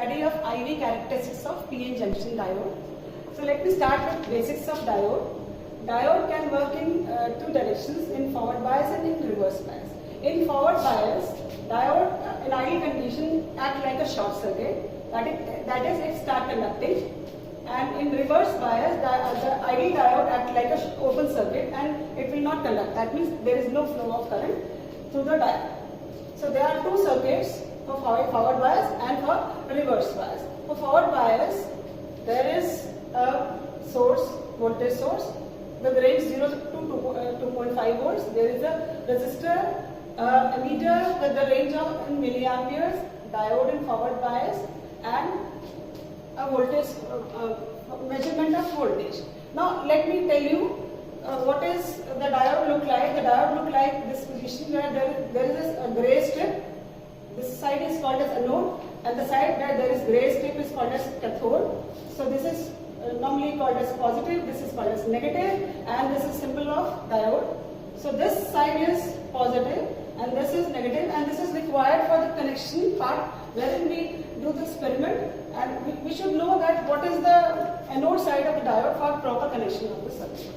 study of IV characteristics of PN junction diode. So let me start with basics of diode. Diode can work in two directions, in forward bias and in reverse bias. In forward bias, diode in ideal condition act like a short circuit, that is it start conducting, and in reverse bias the ideal diode act like a open circuit and it will not conduct. That means there is no flow of current through the diode. So there are two circuits for forward bias and for reverse bias. For forward bias, there is a source, voltage source, with range 0 to 2.5 volts. There is a resistor, emitter with the range of in milliamperes, diode in forward bias, and a voltage measurement of voltage. Now let me tell you what is the diode look like. The diode look like this position where there is a gray strip. This side is called as anode, and the side where there is gray strip is called as cathode. So this is normally called as positive, this is called as negative, and this is symbol of diode. So this side is positive and this is negative, and this is required for the connection part wherein we do this experiment, and we should know that what is the anode side of the diode for proper connection of the circuit.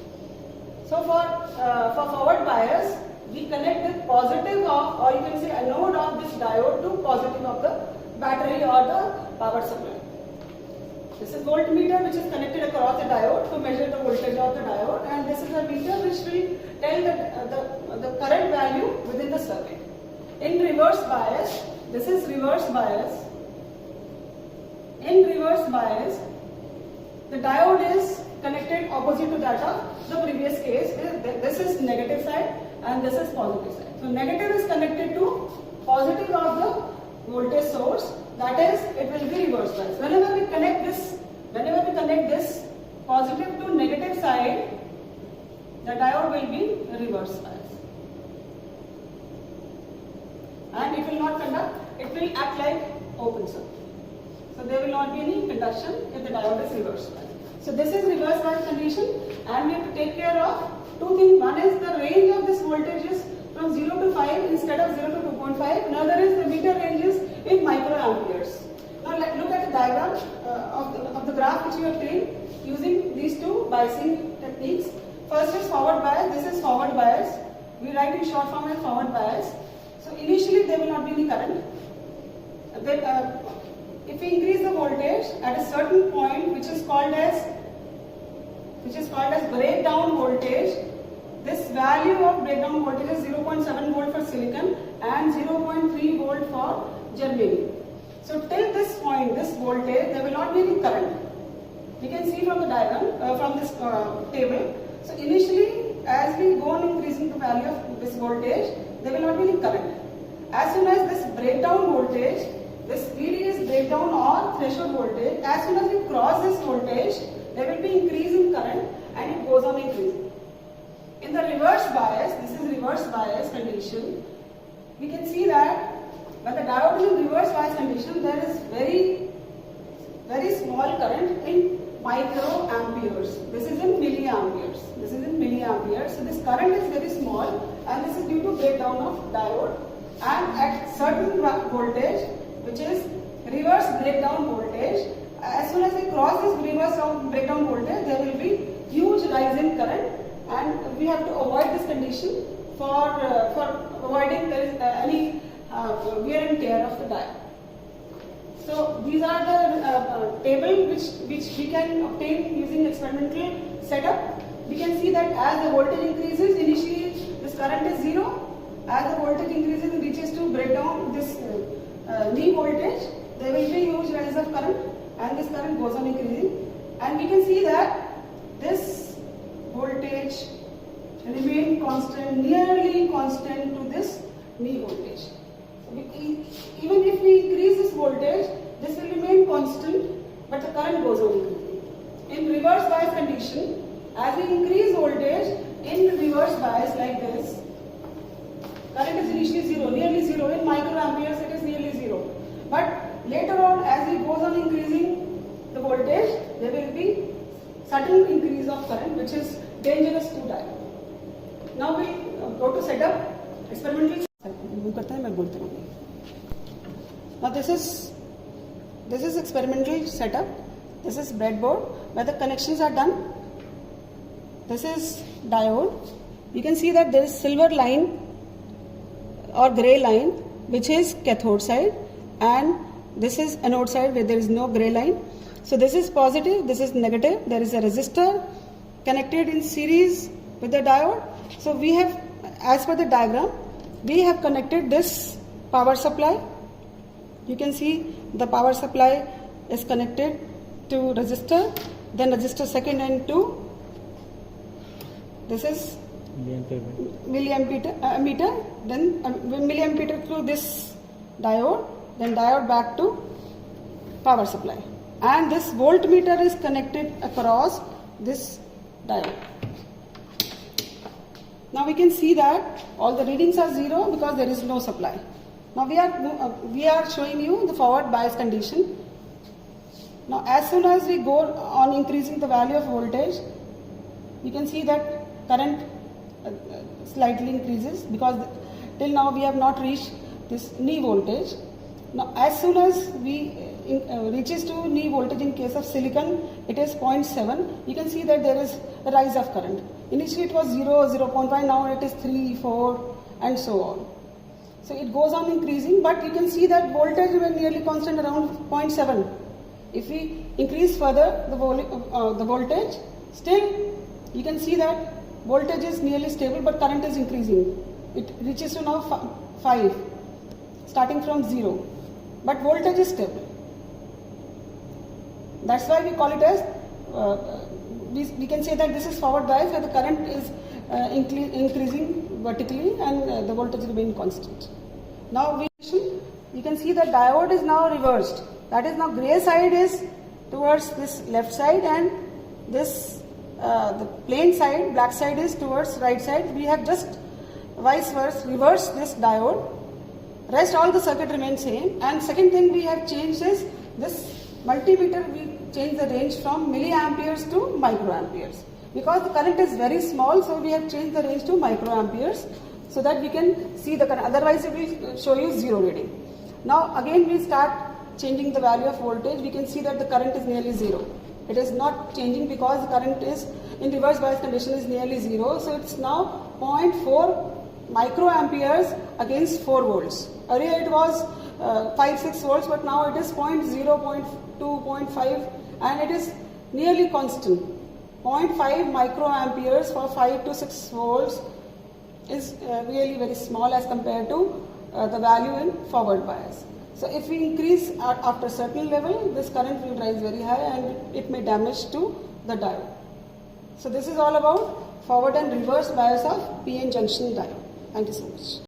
So for forward bias, we connect the positive of, or you can say anode of this diode to positive of the battery or the power supply. This is voltmeter which is connected across the diode to measure the voltage of the diode, and this is a meter which will tell the current value within the circuit. In reverse bias, this is reverse bias. In reverse bias, the diode is connected opposite to that of the previous case. This is negative side and this is positive side. So negative is connected to positive of the voltage source, that is, it will be reverse bias. Whenever we connect this positive to negative side, the diode will be reverse bias. And it will not conduct, it will act like open circuit. So there will not be any conduction if the diode is reverse bias. So this is reverse bias condition, and we have to take care of two things. One is the range of this voltage is from 0 to 5 instead of 0 to 2.5. Another is the meter range is in microamperes. Now look at the diagram of the graph which you have taken using these two biasing techniques. First is forward bias. This is forward bias. We write in short form as forward bias. So initially there will not be any current. If we increase the voltage at a certain point, which is called as breakdown voltage, this value of breakdown voltage is 0.7 volt for silicon and 0.3 volt for germanium. So till this point, this voltage, there will not be any current. We can see from the diagram, from this table. So initially, as we go on increasing the value of this voltage, there will not be any current. As soon as this breakdown voltage, this VD is breakdown or threshold voltage, as soon as we cross this voltage, there will be increase in current and it goes on increasing. In the reverse bias, this is reverse bias condition, we can see that when the diode is in reverse bias condition, there is very small current in microamperes. This is in milliamperes. This is in milliamperes. So this current is very small, and this is due to breakdown of diode. And at certain voltage, which is reverse breakdown voltage, as soon as we cross this reverse breakdown voltage, there will be huge rise in current, and we have to avoid this condition for avoiding there is any wear and tear of the diode. So these are the table which we can obtain using experimental setup. We can see that as the voltage increases, initially this current is 0. As the voltage increases and reaches to breakdown this knee voltage, there will be huge rise of current, and this current goes on increasing. And we can see that this voltage remain constant, nearly constant to this knee voltage. So even if we increase this voltage, this will remain constant, but the current goes on increasing. In reverse bias condition, as we increase voltage in reverse bias like this, current is initially 0, nearly 0. In microamperes, it is nearly 0. But later on, as it goes on increasing the voltage, there will be sudden increase of current, which is dangerous to diode. Now we go to set up experimental. Now this is this is experimental setup. This is breadboard where the connections are done. This is diode. You can see that there is silver line or grey line which is cathode side, and this is anode side where there is no grey line. So this is positive, this is negative. There is a resistor connected in series with the diode. So we have, as per the diagram, we have connected this power supply. You can see the power supply is connected to resistor, then resistor second and 2. This is milliampere, then milliampere through this diode, then diode back to power supply. And this voltmeter is connected across this diode. Now we can see that all the readings are 0 because there is no supply. Now we are showing you the forward bias condition. Now as soon as we go on increasing the value of voltage, you can see that current slightly increases because till now we have not reached this knee voltage. Now as soon as we reaches to knee voltage in case of silicon, it is 0.7. You can see that there is a rise of current. Initially it was 0, 0.5, now it is 3, 4 and so on. So it goes on increasing, but you can see that voltage will nearly constant around 0.7. If we increase further the voltage, still you can see that voltage is nearly stable but current is increasing. It reaches to now 5, starting from 0, but voltage is stable. That's why we call it as, we can say that this is forward bias where the current is increasing vertically and the voltage remain constant. Now you can see the diode is now reversed. That is, now grey side is towards this left side and this the plain side, black side is towards right side. We have just vice versa reversed this diode. Rest all the circuit remains same. And second thing we have changed is this multimeter. We changed the range from milliamperes to microamperes because the current is very small. So we have changed the range to microamperes so that we can see the current. Otherwise it will show you 0 reading. Now again we start changing the value of voltage. We can see that the current is nearly 0. It is not changing because the current is in reverse bias condition is nearly 0. So it's now 0.4 microamperes against 4 volts. Earlier it was 5-6 volts, but now it is 0.0, 0.2, 0.5 and it is nearly constant. 0.5 microamperes for 5 to 6 volts is really very small as compared to the value in forward bias. So if we increase after a certain level, this current will rise very high and it may damage to the diode. So this is all about forward and reverse bias of PN junction diode. Thank you so much.